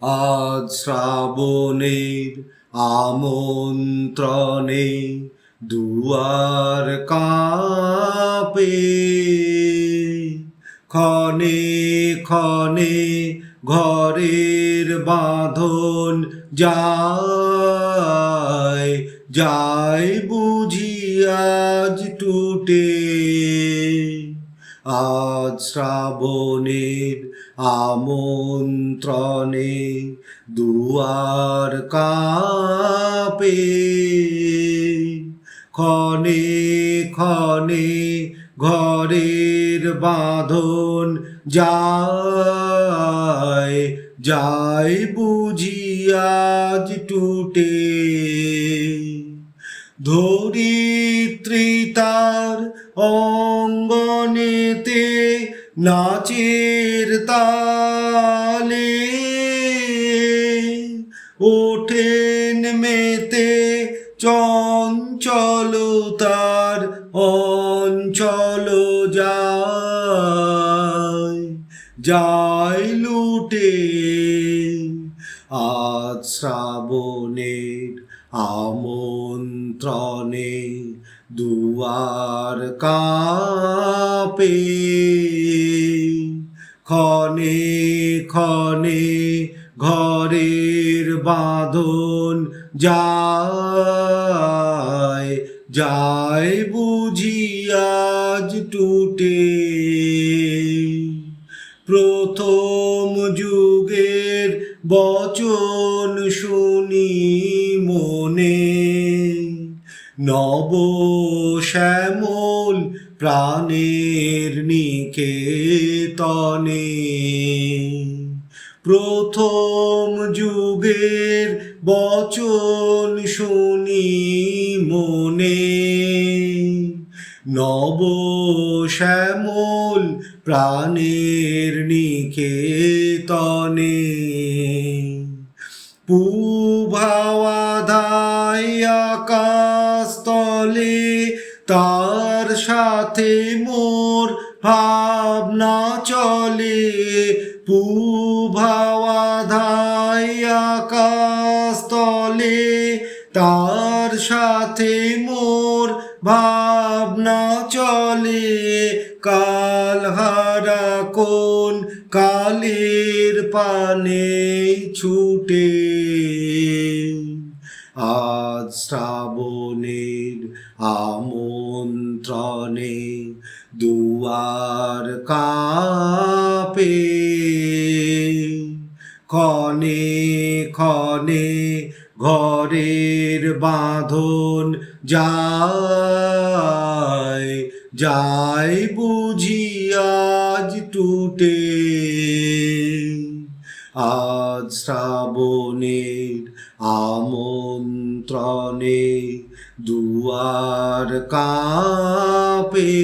আজ শ্রাবণের আমন্ত্রণে দুয়ার কাঁপে, ক্ষণে ক্ষণে ঘরের বাঁধন যায় যায় বুঝি আজ টুটে। আজ শ্রাবণের আমন্ত্রণে দুয়ার কাঁপে, ক্ষণে ক্ষণে ঘরের বাঁধন যায় যায় বুঝি আজ টুটে। ধরিত্রী তার অঙ্গনেতে নাচের তালে, ওঠেন মেতে চঞ্চল তার অঞ্চল যায় যায় লুটে। আজ শ্রাবণের আমন্ত্রণে দুয়ার কাঁপে, ক্ষণে ক্ষণে ঘরের বাঁধন যায় যায় বুঝি আজ টুটে। প্রথম যুগের বচন শুনি মনে, নব শ্যামল প্রাণের নিকেতনে। প্রথম যুগের বচন শুনি মনে, নব শ্যামল প্রাণের নিকেতনে। পূবাওয়া ধায় আকাশ তলে, তার সাথে মোর ভাবনা চলে। পূবাওয়া ধায় আকাশ তলে, তার সাথে মোর ভাবনা চলে। কালহারা কোন কালের পানে ছুটে। আজ শ্রাবণের আমন্ত্রণে দুয়ার কাঁপে, ক্ষণে ক্ষণে ঘরের বাঁধন যায় যায় বুঝি আজ টুটে। আজ শ্রাবণের আমন্ত্রণে দুয়ার কাঁপে।